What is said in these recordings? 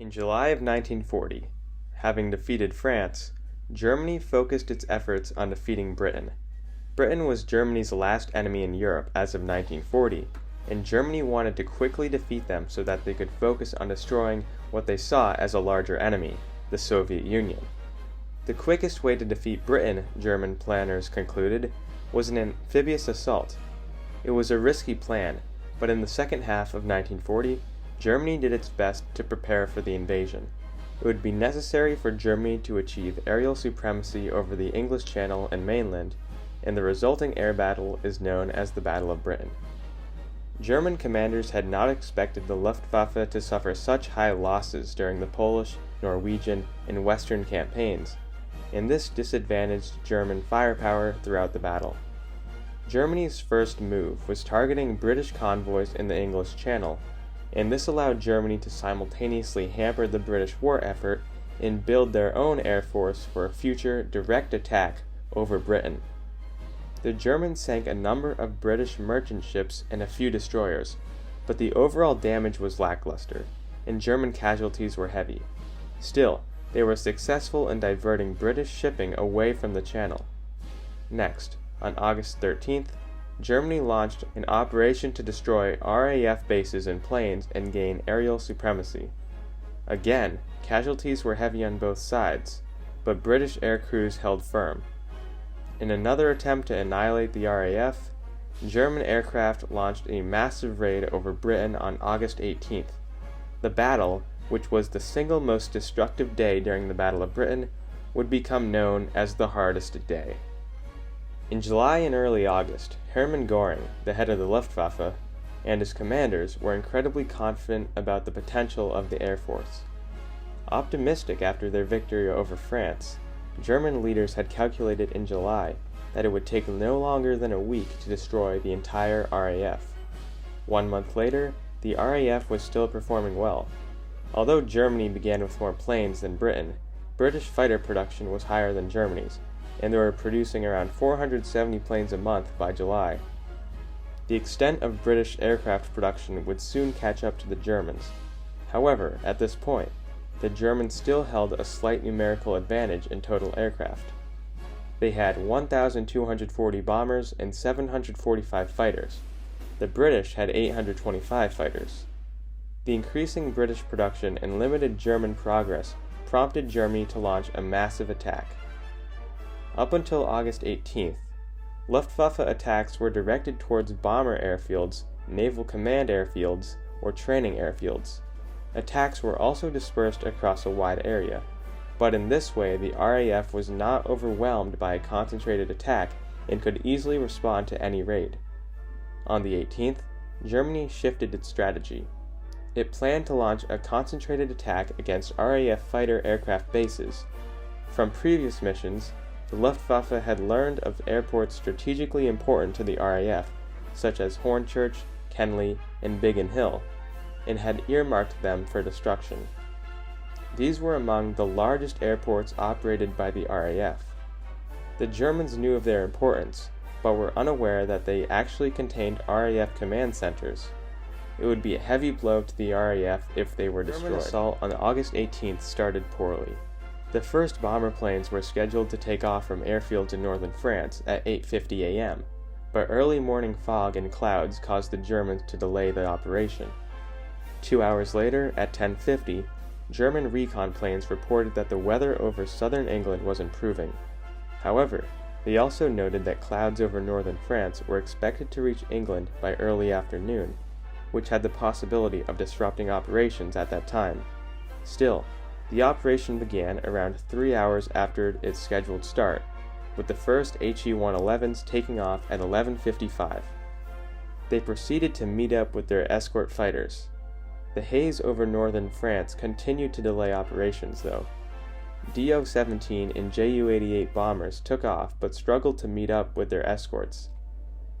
In July of 1940, having defeated France, Germany focused its efforts on defeating Britain. Britain was Germany's last enemy in Europe as of 1940, and Germany wanted to quickly defeat them so that they could focus on destroying what they saw as a larger enemy, the Soviet Union. The quickest way to defeat Britain, German planners concluded, was an amphibious assault. It was a risky plan, but in the second half of 1940, Germany did its best to prepare for the invasion. It would be necessary for Germany to achieve aerial supremacy over the English Channel and mainland, and the resulting air battle is known as the Battle of Britain. German commanders had not expected the Luftwaffe to suffer such high losses during the Polish, Norwegian, and Western campaigns, and this disadvantaged German firepower throughout the battle. Germany's first move was targeting British convoys in the English Channel, and this allowed Germany to simultaneously hamper the British war effort and build their own air force for a future direct attack over Britain. The Germans sank a number of British merchant ships and a few destroyers, but the overall damage was lackluster, and German casualties were heavy. Still, they were successful in diverting British shipping away from the Channel. Next, on August 13th, Germany launched an operation to destroy RAF bases and planes and gain aerial supremacy. Again, casualties were heavy on both sides, but British air crews held firm. In another attempt to annihilate the RAF, German aircraft launched a massive raid over Britain on August 18th. The battle, which was the single most destructive day during the Battle of Britain, would become known as the hardest day. In July and early August, Hermann Göring, the head of the Luftwaffe, and his commanders were incredibly confident about the potential of the Air Force. Optimistic after their victory over France, German leaders had calculated in July that it would take no longer than a week to destroy the entire RAF. 1 month later, the RAF was still performing well. Although Germany began with more planes than Britain, British fighter production was higher than Germany's, and they were producing around 470 planes a month by July. The extent of British aircraft production would soon catch up to the Germans. However, at this point, the Germans still held a slight numerical advantage in total aircraft. They had 1,240 bombers and 745 fighters. The British had 825 fighters. The increasing British production and limited German progress prompted Germany to launch a massive attack. Up until August 18th, Luftwaffe attacks were directed towards bomber airfields, naval command airfields, or training airfields. Attacks were also dispersed across a wide area, but in this way the RAF was not overwhelmed by a concentrated attack and could easily respond to any raid. On the 18th, Germany shifted its strategy. It planned to launch a concentrated attack against RAF fighter aircraft bases. From previous missions, the Luftwaffe had learned of airports strategically important to the RAF, such as Hornchurch, Kenley, and Biggin Hill, and had earmarked them for destruction. These were among the largest airports operated by the RAF. The Germans knew of their importance, but were unaware that they actually contained RAF command centers. It would be a heavy blow to the RAF if they were destroyed. The German assault on August 18th started poorly. The first bomber planes were scheduled to take off from airfields in northern France at 8:50 a.m., but early morning fog and clouds caused the Germans to delay the operation. 2 hours later, at 10:50, German recon planes reported that the weather over southern England was improving. However, they also noted that clouds over northern France were expected to reach England by early afternoon, which had the possibility of disrupting operations at that time. Still, the operation began around 3 hours after its scheduled start, with the first HE-111s taking off at 11:55. They proceeded to meet up with their escort fighters. The haze over northern France continued to delay operations, though. Do-17 and Ju-88 bombers took off but struggled to meet up with their escorts.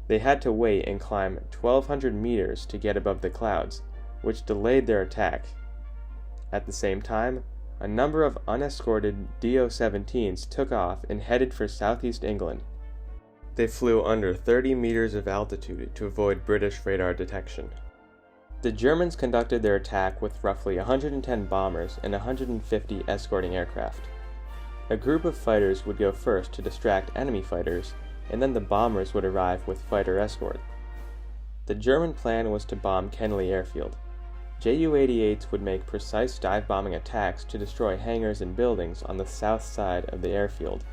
They had to wait and climb 1,200 meters to get above the clouds, which delayed their attack. At the same time, a number of unescorted Do-17s took off and headed for southeast England. They flew under 30 meters of altitude to avoid British radar detection. The Germans conducted their attack with roughly 110 bombers and 150 escorting aircraft. A group of fighters would go first to distract enemy fighters, and then the bombers would arrive with fighter escort. The German plan was to bomb Kenly Airfield. Ju-88s would make precise dive-bombing attacks to destroy hangars and buildings on the south side of the airfield.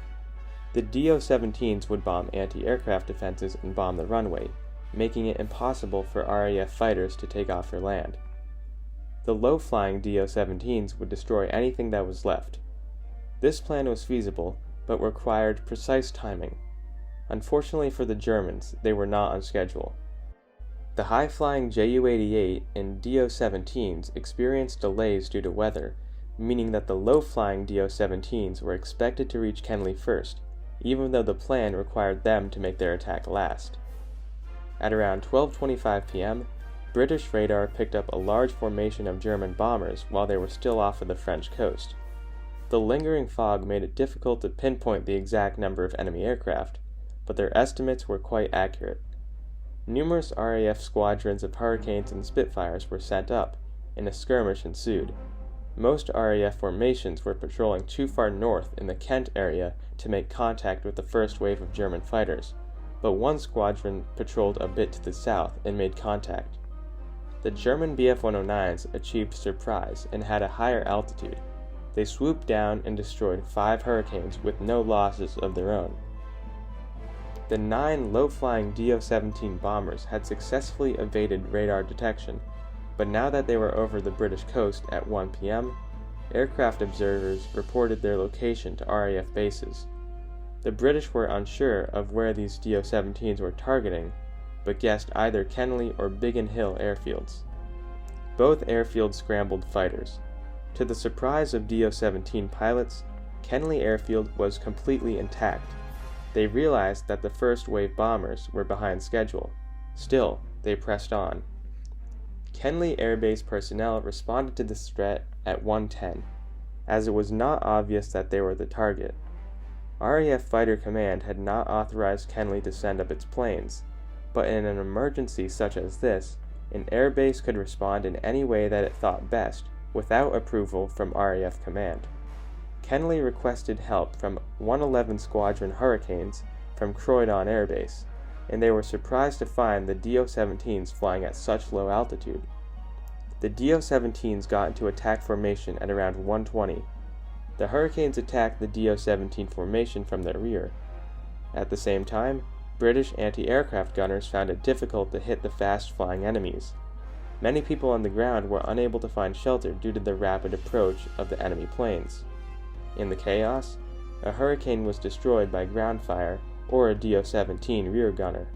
The Do-17s would bomb anti-aircraft defenses and bomb the runway, making it impossible for RAF fighters to take off or land. The low-flying Do-17s would destroy anything that was left. This plan was feasible, but required precise timing. Unfortunately for the Germans, they were not on schedule. The high-flying Ju-88 and Do-17s experienced delays due to weather, meaning that the low-flying Do-17s were expected to reach Kenly first, even though the plan required them to make their attack last. At around 12:25 p.m., British radar picked up a large formation of German bombers while they were still off of the French coast. The lingering fog made it difficult to pinpoint the exact number of enemy aircraft, but their estimates were quite accurate. Numerous RAF squadrons of Hurricanes and Spitfires were sent up, and a skirmish ensued. Most RAF formations were patrolling too far north in the Kent area to make contact with the first wave of German fighters, but one squadron patrolled a bit to the south and made contact. The German Bf-109s achieved surprise and had a higher altitude. They swooped down and destroyed 5 Hurricanes with no losses of their own. The 9 low-flying Do-17 bombers had successfully evaded radar detection, but now that they were over the British coast at 1 p.m., aircraft observers reported their location to RAF bases. The British were unsure of where these Do-17s were targeting, but guessed either Kenly or Biggin Hill airfields. Both airfields scrambled fighters. To the surprise of Do-17 pilots, Kenly Airfield was completely intact. They realized that the first wave bombers were behind schedule. Still, they pressed on. Kenly Air Base personnel responded to this threat at 1:10, as it was not obvious that they were the target. RAF Fighter Command had not authorized Kenly to send up its planes, but in an emergency such as this, an airbase could respond in any way that it thought best, without approval from RAF Command. Kenly requested help from 111 Squadron Hurricanes from Croydon Air Base, and they were surprised to find the Do-17s flying at such low altitude. The Do-17s got into attack formation at around 1:20. The Hurricanes attacked the Do-17 formation from their rear. At the same time, British anti-aircraft gunners found it difficult to hit the fast-flying enemies. Many people on the ground were unable to find shelter due to the rapid approach of the enemy planes. In the chaos, a Hurricane was destroyed by ground fire or a Do-17 rear gunner.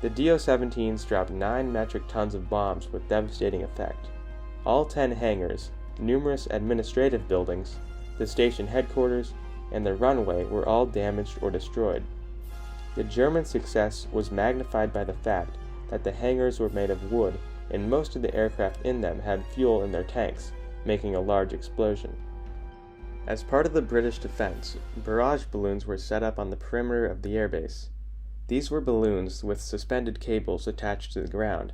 The Do-17s dropped 9 metric tons of bombs with devastating effect. All 10 hangars, numerous administrative buildings, the station headquarters, and the runway were all damaged or destroyed. The German success was magnified by the fact that the hangars were made of wood and most of the aircraft in them had fuel in their tanks, making a large explosion. As part of the British defense, barrage balloons were set up on the perimeter of the airbase. These were balloons with suspended cables attached to the ground.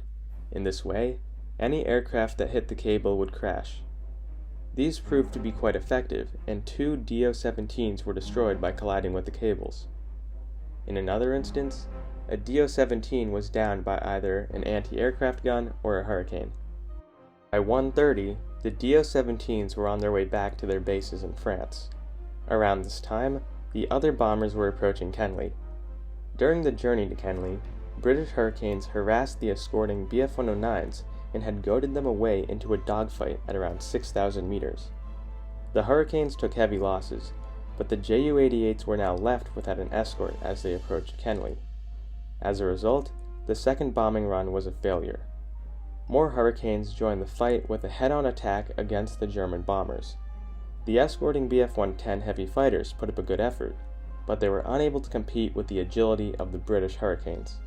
In this way, any aircraft that hit the cable would crash. These proved to be quite effective, and 2 Do-17s were destroyed by colliding with the cables. In another instance, a Do-17 was downed by either an anti-aircraft gun or a Hurricane. By 1:30, the Do-17s were on their way back to their bases in France. Around this time, the other bombers were approaching Kenly. During the journey to Kenly, British Hurricanes harassed the escorting Bf-109s and had goaded them away into a dogfight at around 6,000 meters. The Hurricanes took heavy losses, but the Ju-88s were now left without an escort as they approached Kenly. As a result, the second bombing run was a failure. More Hurricanes joined the fight with a head-on attack against the German bombers. The escorting Bf-110 heavy fighters put up a good effort, but they were unable to compete with the agility of the British Hurricanes.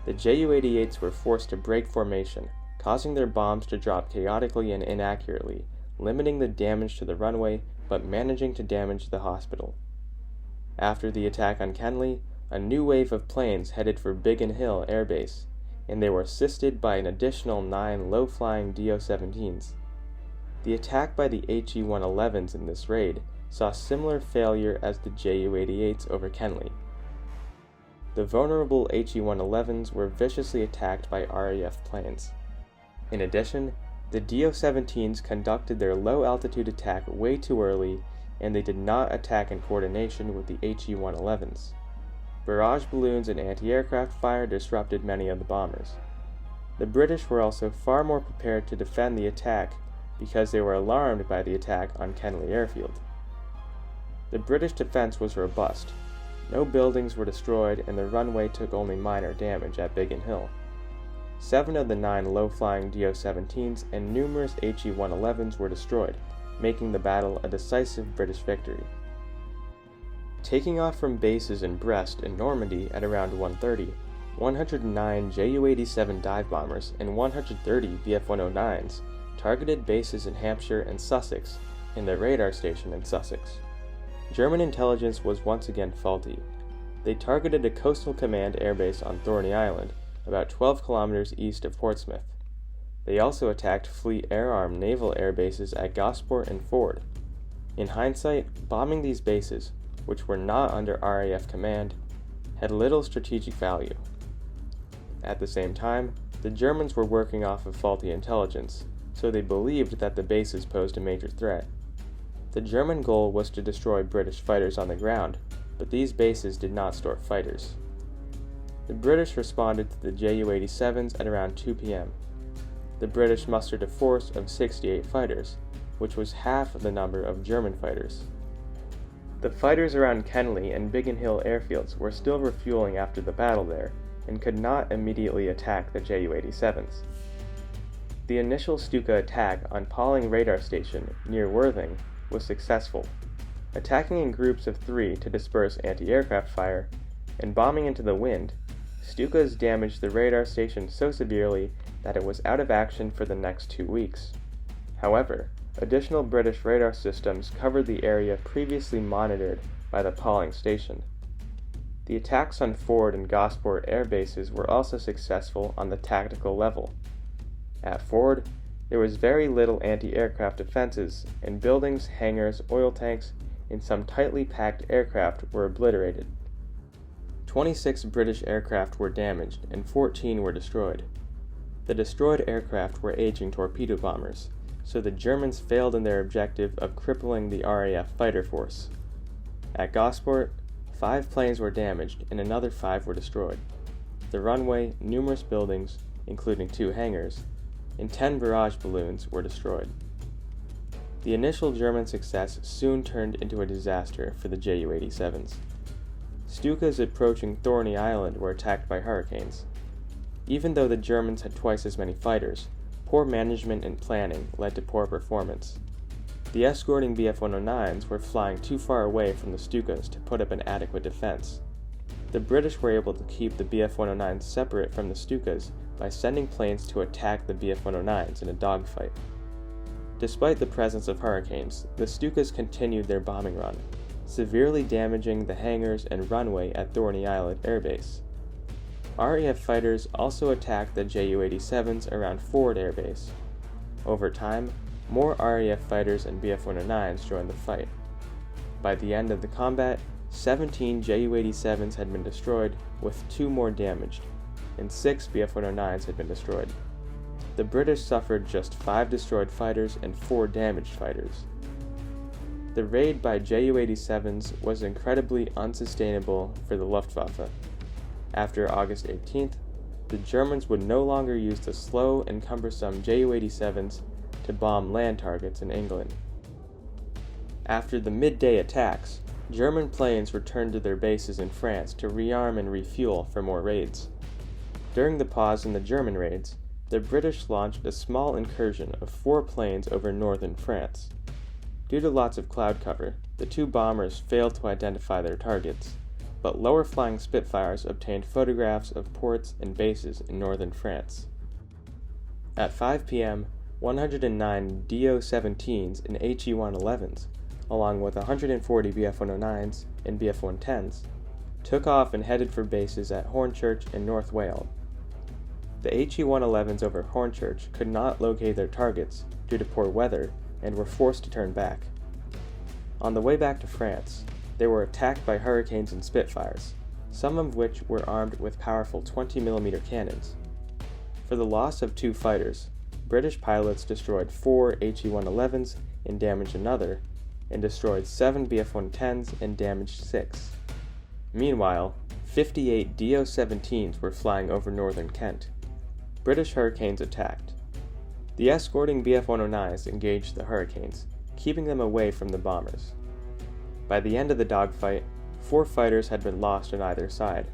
The Ju-88s were forced to break formation, causing their bombs to drop chaotically and inaccurately, limiting the damage to the runway but managing to damage the hospital. After the attack on Kenly, a new wave of planes headed for Biggin Hill Air Base, and they were assisted by an additional 9 low-flying Do-17s. The attack by the HE-111s in this raid saw similar failure as the Ju-88s over Kenly. The vulnerable HE-111s were viciously attacked by RAF planes. In addition, the Do-17s conducted their low-altitude attack way too early, and they did not attack in coordination with the HE-111s. Barrage balloons and anti-aircraft fire disrupted many of the bombers. The British were also far more prepared to defend the attack because they were alarmed by the attack on Kenly Airfield. The British defense was robust. No buildings were destroyed, and the runway took only minor damage at Biggin Hill. 7 of the 9 low-flying Do-17s and numerous HE-111s were destroyed, making the battle a decisive British victory. Taking off from bases in Brest and Normandy at around 1:30, 109 Ju-87 dive bombers and 130 Bf-109s targeted bases in Hampshire and Sussex and the radar station in Sussex. German intelligence was once again faulty. They targeted a coastal command airbase on Thorney Island, about 12 kilometers east of Portsmouth. They also attacked Fleet Air Arm naval air bases at Gosport and Ford. In hindsight, bombing these bases, which were not under RAF command, had little strategic value. At the same time, the Germans were working off of faulty intelligence, so they believed that the bases posed a major threat. The German goal was to destroy British fighters on the ground, but these bases did not store fighters. The British responded to the Ju-87s at around 2 p.m. The British mustered a force of 68 fighters, which was half of the number of German fighters. The fighters around Kenly and Biggin Hill airfields were still refueling after the battle there, and could not immediately attack the Ju-87s. The initial Stuka attack on Pauling Radar Station near Worthing was successful, attacking in groups of 3 to disperse anti-aircraft fire, and bombing into the wind. Stukas damaged the radar station so severely that it was out of action for the next 2 weeks. However, additional British radar systems covered the area previously monitored by the Pauling station. The attacks on Ford and Gosport air bases were also successful on the tactical level. At Ford, there was very little anti-aircraft defenses, and buildings, hangars, oil tanks, and some tightly packed aircraft were obliterated. 26 British aircraft were damaged, and 14 were destroyed. The destroyed aircraft were aging torpedo bombers, so the Germans failed in their objective of crippling the RAF fighter force. At Gosport, 5 planes were damaged, and another 5 were destroyed. The runway, numerous buildings, including 2 hangars, and 10 barrage balloons were destroyed. The initial German success soon turned into a disaster for the Ju-87s. Stukas approaching Thorney Island were attacked by hurricanes. Even though the Germans had twice as many fighters, poor management and planning led to poor performance. The escorting Bf-109s were flying too far away from the Stukas to put up an adequate defense. The British were able to keep the Bf-109s separate from the Stukas by sending planes to attack the Bf-109s in a dogfight. Despite the presence of hurricanes, the Stukas continued their bombing run, severely damaging the hangars and runway at Thorney Island Air Base. RAF fighters also attacked the Ju-87s around Ford Air Base. Over time, more RAF fighters and Bf-109s joined the fight. By the end of the combat, 17 Ju-87s had been destroyed, with 2 more damaged, and 6 Bf-109s had been destroyed. The British suffered just 5 destroyed fighters and 4 damaged fighters. The raid by Ju-87s was incredibly unsustainable for the Luftwaffe. After August 18th, the Germans would no longer use the slow and cumbersome Ju-87s to bomb land targets in England. After the midday attacks, German planes returned to their bases in France to rearm and refuel for more raids. During the pause in the German raids, the British launched a small incursion of 4 planes over northern France. Due to lots of cloud cover, the 2 bombers failed to identify their targets, but lower-flying Spitfires obtained photographs of ports and bases in northern France. At 5 p.m., 109 Do-17s and HE-111s, along with 140 Bf-109s and Bf-110s, took off and headed for bases at Hornchurch and North Wales. The HE-111s over Hornchurch could not locate their targets due to poor weather and were forced to turn back. On the way back to France, they were attacked by Hurricanes and Spitfires, some of which were armed with powerful 20mm cannons. For the loss of 2 fighters, British pilots destroyed 4 HE-111s and damaged another, and destroyed 7 Bf-110s and damaged 6. Meanwhile, 58 Do-17s were flying over northern Kent. British Hurricanes attacked. The escorting Bf-109s engaged the Hurricanes, keeping them away from the bombers. By the end of the dogfight, 4 fighters had been lost on either side.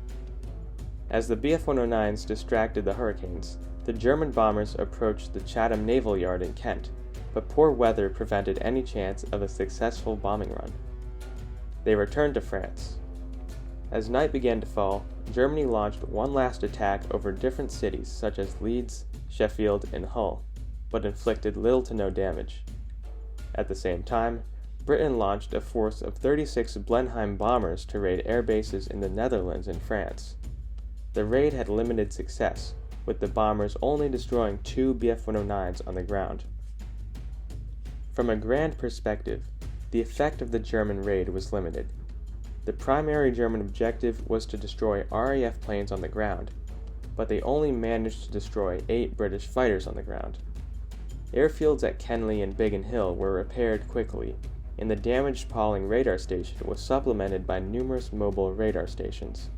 As the Bf-109s distracted the Hurricanes, the German bombers approached the Chatham Naval Yard in Kent, but poor weather prevented any chance of a successful bombing run. They returned to France. As night began to fall, Germany launched one last attack over different cities such as Leeds, Sheffield, and Hull, but inflicted little to no damage. At the same time, Britain launched a force of 36 Blenheim bombers to raid air bases in the Netherlands and France. The raid had limited success, with the bombers only destroying 2 Bf-109s on the ground. From a grand perspective, the effect of the German raid was limited. The primary German objective was to destroy RAF planes on the ground, but they only managed to destroy 8 British fighters on the ground. Airfields at Kenley and Biggin Hill were repaired quickly, and the damaged Pauling radar station was supplemented by numerous mobile radar stations.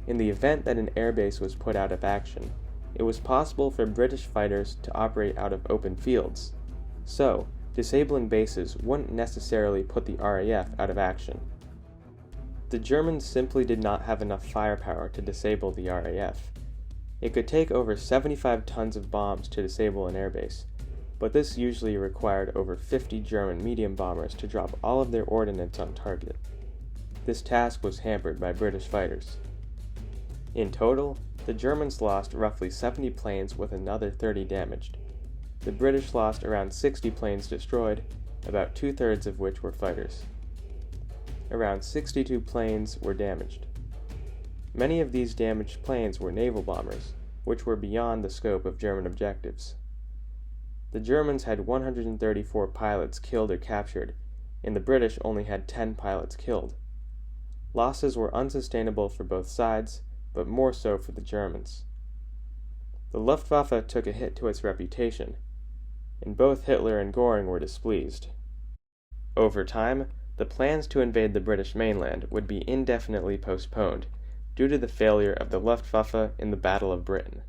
In the event that an airbase was put out of action, it was possible for British fighters to operate out of open fields, so disabling bases wouldn't necessarily put the RAF out of action. The Germans simply did not have enough firepower to disable the RAF. It could take over 75 tons of bombs to disable an airbase, but this usually required over 50 German medium bombers to drop all of their ordnance on target. This task was hampered by British fighters. In total, the Germans lost roughly 70 planes with another 30 damaged. The British lost around 60 planes destroyed, about 2/3 of which were fighters. Around 62 planes were damaged. Many of these damaged planes were naval bombers, which were beyond the scope of German objectives. The Germans had 134 pilots killed or captured, and the British only had 10 pilots killed. Losses were unsustainable for both sides, but more so for the Germans. The Luftwaffe took a hit to its reputation, and both Hitler and Göring were displeased. Over time, the plans to invade the British mainland would be indefinitely postponed due to the failure of the Luftwaffe in the Battle of Britain.